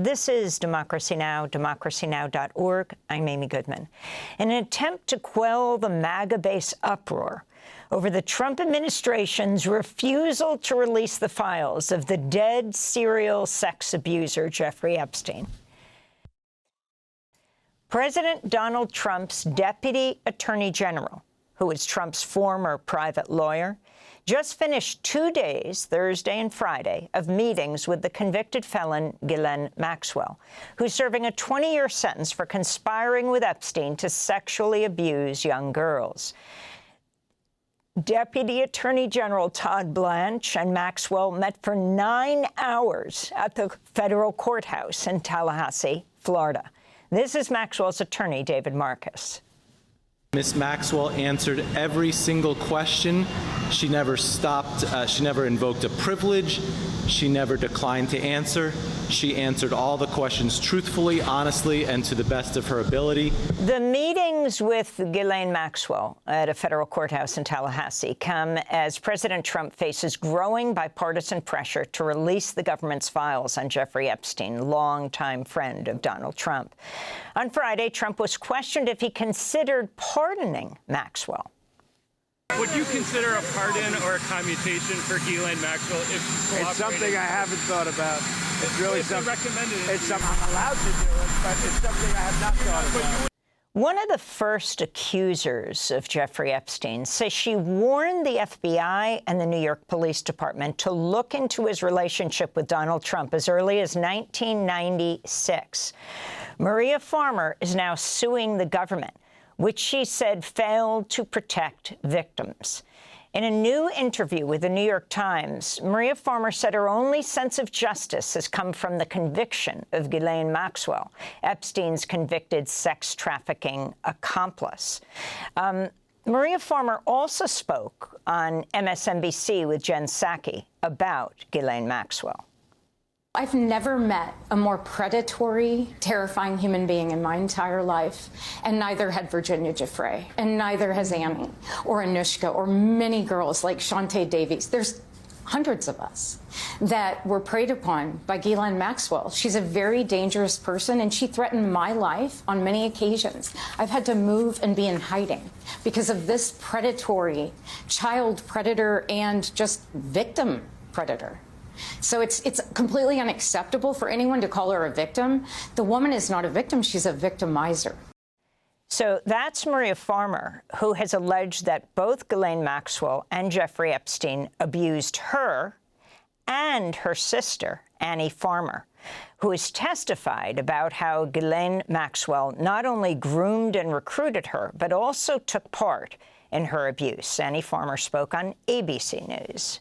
This is Democracy Now!, democracynow.org. I'm Amy Goodman. In an attempt to quell the MAGA base uproar over the Trump administration's refusal to release the files of the dead serial sex abuser Jeffrey Epstein, President Donald Trump's Deputy Attorney General, who is Trump's former private lawyer, just finished 2 days, Thursday and Friday, of meetings with the convicted felon Ghislaine Maxwell, who's serving a 20-year sentence for conspiring with Epstein to sexually abuse young girls. Deputy Attorney General Todd Blanche and Maxwell met for 9 hours at the federal courthouse in Tallahassee, Florida. This is Maxwell's attorney, David Marcus. Ms. Maxwell answered every single question. She never stopped. She never invoked a privilege. She never declined to answer. She answered all the questions truthfully, honestly, and to the best of her ability. The meetings with Ghislaine Maxwell at a federal courthouse in Tallahassee come as President Trump faces growing bipartisan pressure to release the government's files on Jeffrey Epstein, longtime friend of Donald Trump. On Friday, Trump was questioned if he considered pardoning Maxwell. Would you consider a pardon or a commutation for Ghislaine Maxwell if she's cooperating? It's something I haven't thought about. It's really something recommended. It's something I'm allowed to do it, but it's something I have not thought about. One of the first accusers of Jeffrey Epstein says she warned the FBI and the New York Police Department to look into his relationship with Donald Trump as early as 1996. Maria Farmer is now suing the government, which she said failed to protect victims. In a new interview with the New York Times, Maria Farmer said her only sense of justice has come from the conviction of Ghislaine Maxwell, Epstein's convicted sex trafficking accomplice. Maria Farmer also spoke on MSNBC with Jen Psaki about Ghislaine Maxwell. I've never met a more predatory, terrifying human being in my entire life, and neither had Virginia Giuffre, and neither has Annie, or Anushka, or many girls like Shantae Davies. There's hundreds of us that were preyed upon by Ghislaine Maxwell. She's a very dangerous person, and she threatened my life on many occasions. I've had to move and be in hiding because of this predatory child predator and just victim predator. So it's completely unacceptable for anyone to call her a victim. The woman is not a victim. She's a victimizer. So that's Maria Farmer, who has alleged that both Ghislaine Maxwell and Jeffrey Epstein abused her and her sister, Annie Farmer, who has testified about how Ghislaine Maxwell not only groomed and recruited her, but also took part in her abuse. Annie Farmer spoke on ABC News.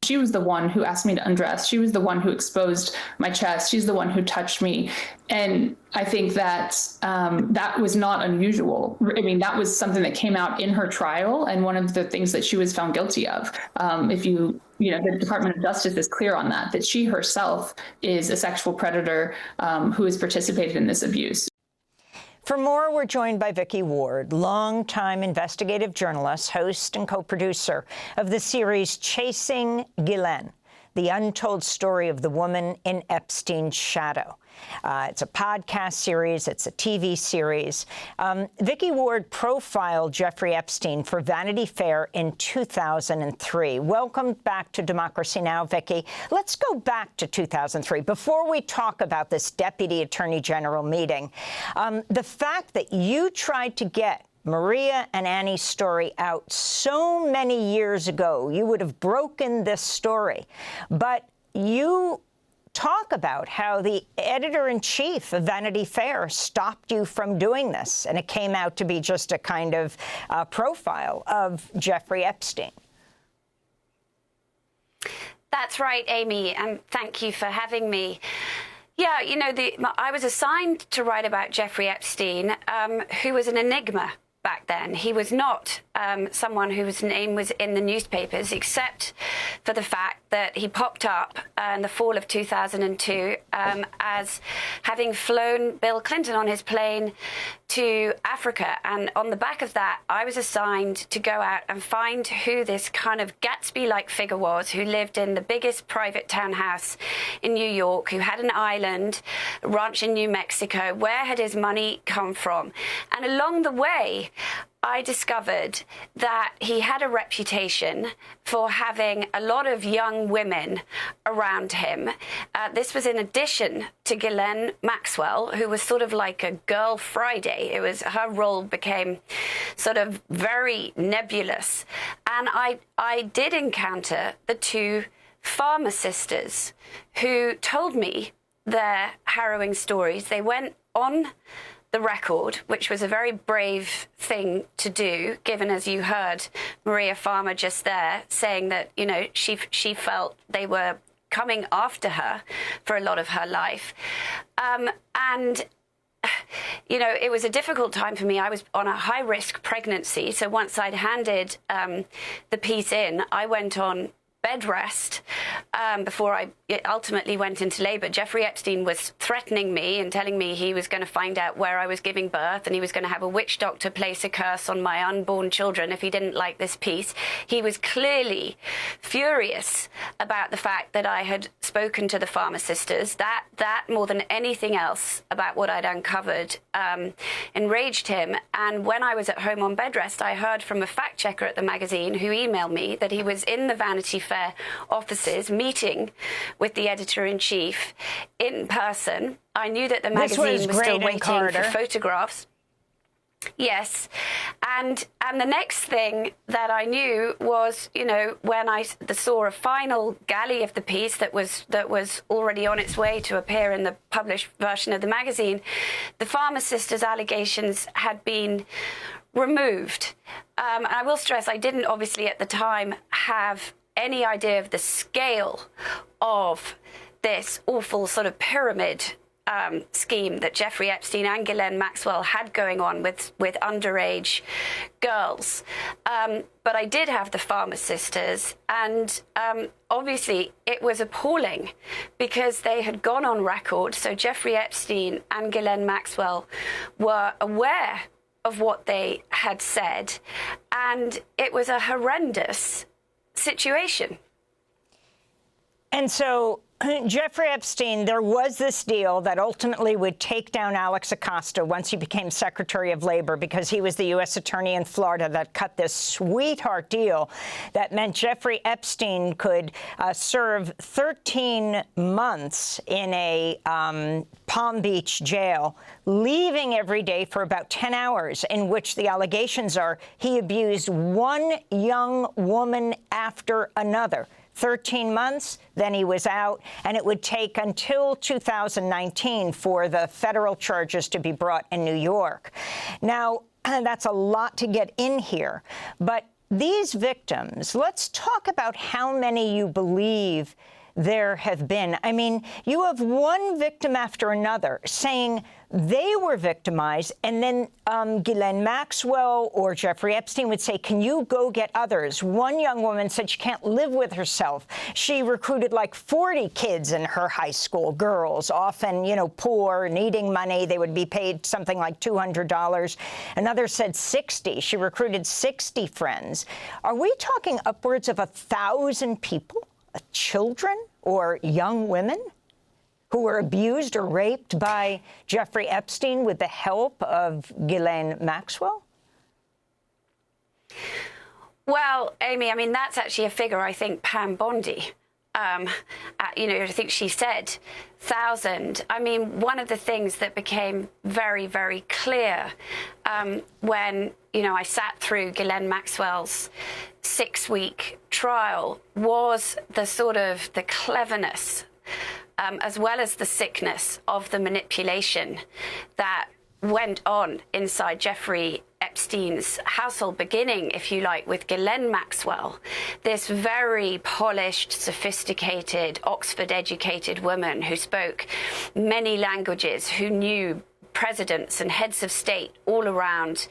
She was the one who asked me to undress. She was the one who exposed my chest. She's the one who touched me. And I think that that was not unusual. I mean, that was something that came out in her trial and one of the things that she was found guilty of. The Department of Justice is clear on that she herself is a sexual predator who has participated in this abuse. For more, we're joined by Vicky Ward, longtime investigative journalist, host and co-producer of the series Chasing Ghislaine, the untold story of the woman in Epstein's shadow. It's a podcast series. It's a TV series. Vicky Ward profiled Jeffrey Epstein for Vanity Fair in 2003. Welcome back to Democracy Now!, Vicky. Let's go back to 2003. Before we talk about this Deputy Attorney General meeting, the fact that you tried to get Maria and Annie's story out so many years ago, you would have broken this story. But you talk about how the editor-in-chief of Vanity Fair stopped you from doing this, and it came out to be just a kind of profile of Jeffrey Epstein. That's right, Amy, and thank you for having me. Yeah, I was assigned to write about Jeffrey Epstein, who was an enigma back then. He was not someone whose name was in the newspapers, except for the fact that he popped up in the fall of 2002 as having flown Bill Clinton on his plane to Africa. And on the back of that, I was assigned to go out and find who this kind of Gatsby-like figure was, who lived in the biggest private townhouse in New York, who had an island, a ranch in New Mexico. Where had his money come from? And along the way, I discovered that he had a reputation for having a lot of young women around him. This was in addition to Ghislaine Maxwell, who was sort of like a Girl Friday. It was, her role became sort of very nebulous. And I did encounter the two farmer sisters who told me their harrowing stories. They went on the record, which was a very brave thing to do, given, as you heard Maria Farmer just there saying that, you know, she felt they were coming after her for a lot of her life. And you know, it was a difficult time for me. I was on a high-risk pregnancy, so once I'd handed the piece in, I went on bed rest before I ultimately went into labor. Jeffrey Epstein was threatening me and telling me he was going to find out where I was giving birth, and he was going to have a witch doctor place a curse on my unborn children if he didn't like this piece. He was clearly furious about the fact that I had spoken to the farmer sisters. That more than anything else about what I'd uncovered enraged him. And when I was at home on bed rest, I heard from a fact checker at the magazine who emailed me that he was in the Vanity Fair offices meeting with the editor-in-chief in person. I knew that the magazine was still waiting for photographs. Yes. And the next thing that I knew was, you know, when I saw a final galley of the piece that was already on its way to appear in the published version of the magazine, the farmer sisters' allegations had been removed. And I will stress, I didn't obviously at the time have any idea of the scale of this awful sort of pyramid scheme that Jeffrey Epstein and Ghislaine Maxwell had going on with underage girls. But I did have the farmer sisters, and obviously it was appalling because they had gone on record. So Jeffrey Epstein and Ghislaine Maxwell were aware of what they had said, and it was a horrendous situation. And so Jeffrey Epstein, there was this deal that ultimately would take down Alex Acosta once he became Secretary of Labor, because he was the U.S. attorney in Florida that cut this sweetheart deal that meant Jeffrey Epstein could serve 13 months in a Palm Beach jail, leaving every day for about 10 hours, in which the allegations are he abused one young woman after another. 13 months, then he was out, and it would take until 2019 for the federal charges to be brought in New York. Now, that's a lot to get in here, but these victims, let's talk about how many you believe there have been. I mean, you have one victim after another saying they were victimized, and then Ghislaine Maxwell or Jeffrey Epstein would say, can you go get others? One young woman said she can't live with herself. She recruited like 40 kids in her high school, girls, often, you know, poor, needing money. They would be paid something like $200. Another said 60. She recruited 60 friends. Are we talking upwards of 1,000 people? Children or young women who were abused or raped by Jeffrey Epstein with the help of Ghislaine Maxwell? Well, Amy, I mean, that's actually a figure I think Pam Bondi, you know, I think she said 1,000. I mean, one of the things that became very, very clear when, you know, I sat through Ghislaine Maxwell's 6-week trial was the sort of the cleverness as well as the sickness of the manipulation that went on inside Jeffrey Epstein's household, beginning, if you like, with Ghislaine Maxwell, this very polished, sophisticated, Oxford-educated woman who spoke many languages, who knew presidents and heads of state all around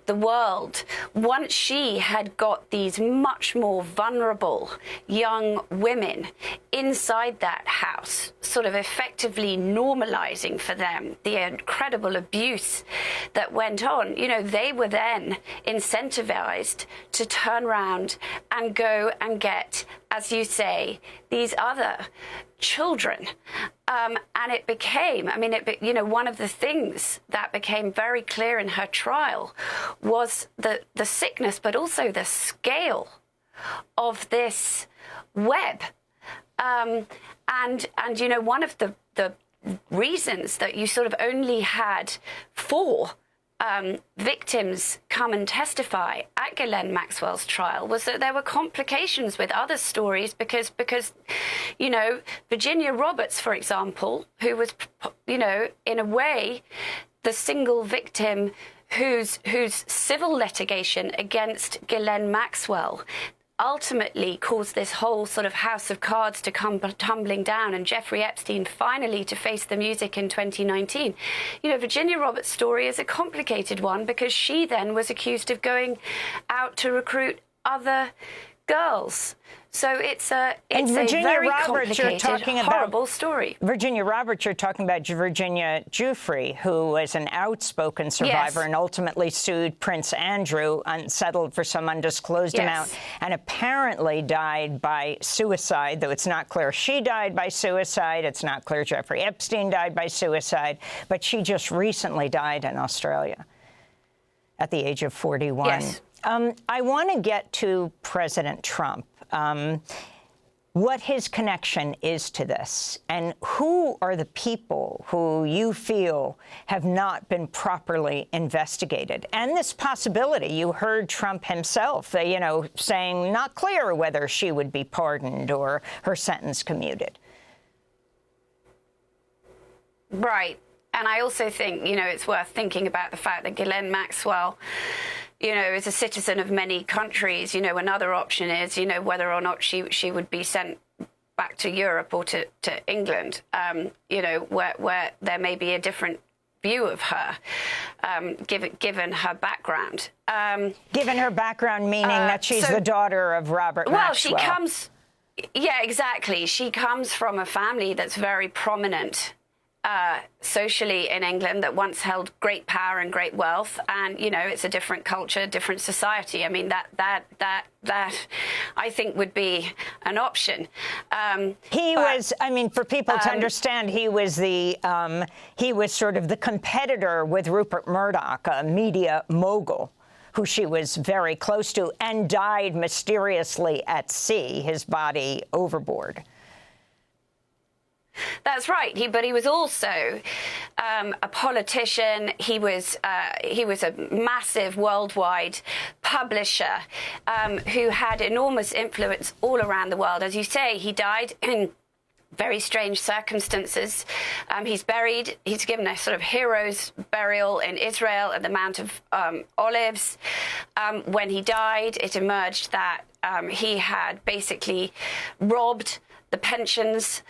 the world. Once she had got these much more vulnerable young women inside that house, sort of effectively normalizing for them the incredible abuse that went on, you know, they were then incentivized to turn around and go and get, as you say, these other children. And it became, I mean, you know, one of the things that became very clear in her trial was the sickness, but also the scale of this web. And you know, one of the reasons that you sort of only had 4 victims come and testify at Ghislaine Maxwell's trial was that there were complications with other stories because, you know, Virginia Roberts, for example, who was, you know, in a way, the single victim whose civil litigation against Ghislaine Maxwell ultimately caused this whole sort of house of cards to come tumbling down, and Jeffrey Epstein finally to face the music in 2019. You know, Virginia Roberts' story is a complicated one because she then was accused of going out to recruit other girls. So it's a very complicated, horrible story. Virginia Roberts, you're talking about Virginia Giuffre, who was an outspoken survivor and ultimately sued Prince Andrew, unsettled for some undisclosed amount, and apparently died by suicide, though it's not clear she died by suicide. It's not clear Jeffrey Epstein died by suicide, but she just recently died in Australia at the age of 41. Yes. I want to get to President Trump, what his connection is to this, and who are the people who you feel have not been properly investigated. And this possibility, you heard Trump himself, you know, saying not clear whether she would be pardoned or her sentence commuted. Right. And I also think, you know, it's worth thinking about the fact that Ghislaine Maxwell, you know, is a citizen of many countries. You know, another option is, you know, whether or not she would be sent back to Europe or to England, you know, where there may be a different view of her, given her background. Given her background, meaning that she's the daughter of Robert Maxwell. Well, she comes, yeah, exactly. She comes from a family that's very prominent socially in England, that once held great power and great wealth, and you know, it's a different culture, different society. I mean, that I think would be an option. He was, I mean, for people to understand, he was sort of the competitor with Rupert Murdoch, a media mogul, who she was very close to, and died mysteriously at sea, his body overboard. That's right. But he was also a politician. He was a massive worldwide publisher who had enormous influence all around the world. As you say, he died in very strange circumstances. He's given a sort of hero's burial in Israel at the Mount of Olives. When he died, it emerged that he had basically robbed the pensions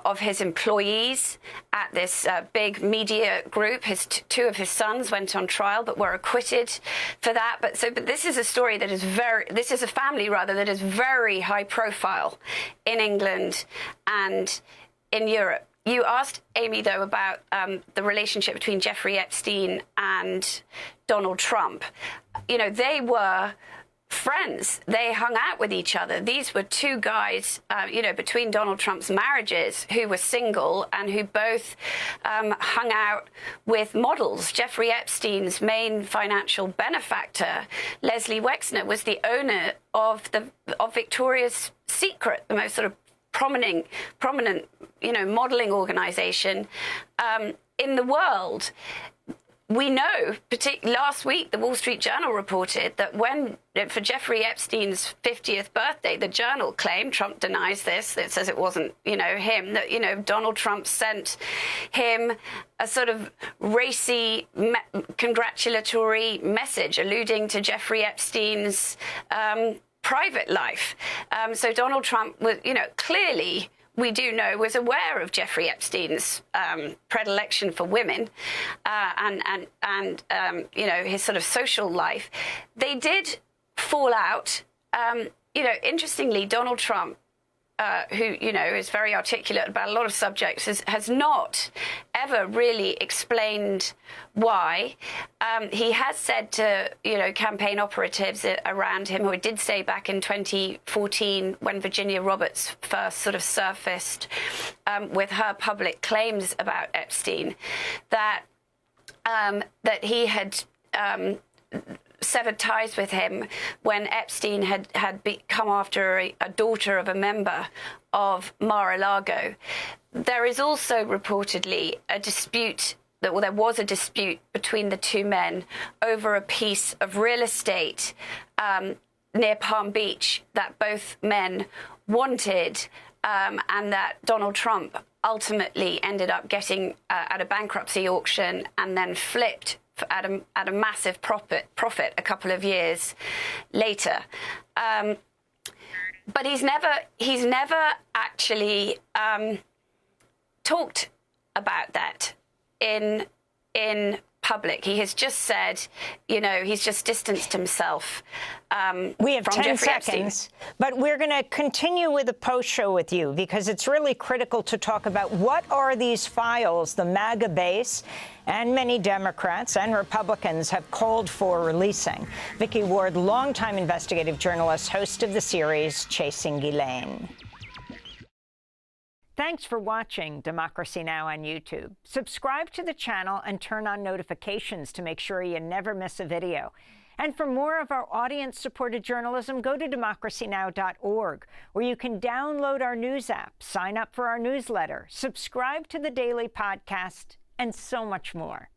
of his employees at this big media group. Two of his sons went on trial but were acquitted for that. But this is a story that is this is a family rather that is very high profile in England and in Europe. You asked, Amy, though, about the relationship between Jeffrey Epstein and Donald Trump. You know, they were friends. They hung out with each other. These were two guys, you know, between Donald Trump's marriages, who were single and who both hung out with models. Jeffrey Epstein's main financial benefactor, Leslie Wexner, was the owner of Victoria's Secret, the most sort of prominent, you know, modeling organization in the world. We know, particularly last week, the Wall Street Journal reported that for Jeffrey Epstein's 50th birthday, the Journal claimed, Trump denies this, it says it wasn't, you know, him, that, you know, Donald Trump sent him a sort of racy, congratulatory message alluding to Jeffrey Epstein's private life. So Donald Trump was, you know, clearly we do know was aware of Jeffrey Epstein's predilection for women and you know, his sort of social life. They did fall out. You know, interestingly, Donald Trump, who, you know, is very articulate about a lot of subjects, has not ever really explained why. He has said to, you know, campaign operatives around him, or did say back in 2014 when Virginia Roberts first sort of surfaced with her public claims about Epstein, that that he had severed ties with him when Epstein had come after a daughter of a member of Mar-a-Lago. There is also reportedly a dispute, well, there was a dispute between the two men over a piece of real estate near Palm Beach that both men wanted, and that Donald Trump ultimately ended up getting at a bankruptcy auction and then flipped at a massive profit a couple of years later. But he's never actually talked about that in public. He has just said, you know, he's just distanced himself. We have from 10 Jeffrey seconds, Epstein. but we're going to continue with a post show with you because it's really critical to talk about what are these files the MAGA base and many Democrats and Republicans have called for releasing. Vicky Ward, longtime investigative journalist, host of the series Chasing Ghislaine. Thanks for watching Democracy Now! On YouTube. Subscribe to the channel and turn on notifications to make sure you never miss a video. And for more of our audience-supported journalism, go to democracynow.org, where you can download our news app, sign up for our newsletter, subscribe to the daily podcast, and so much more.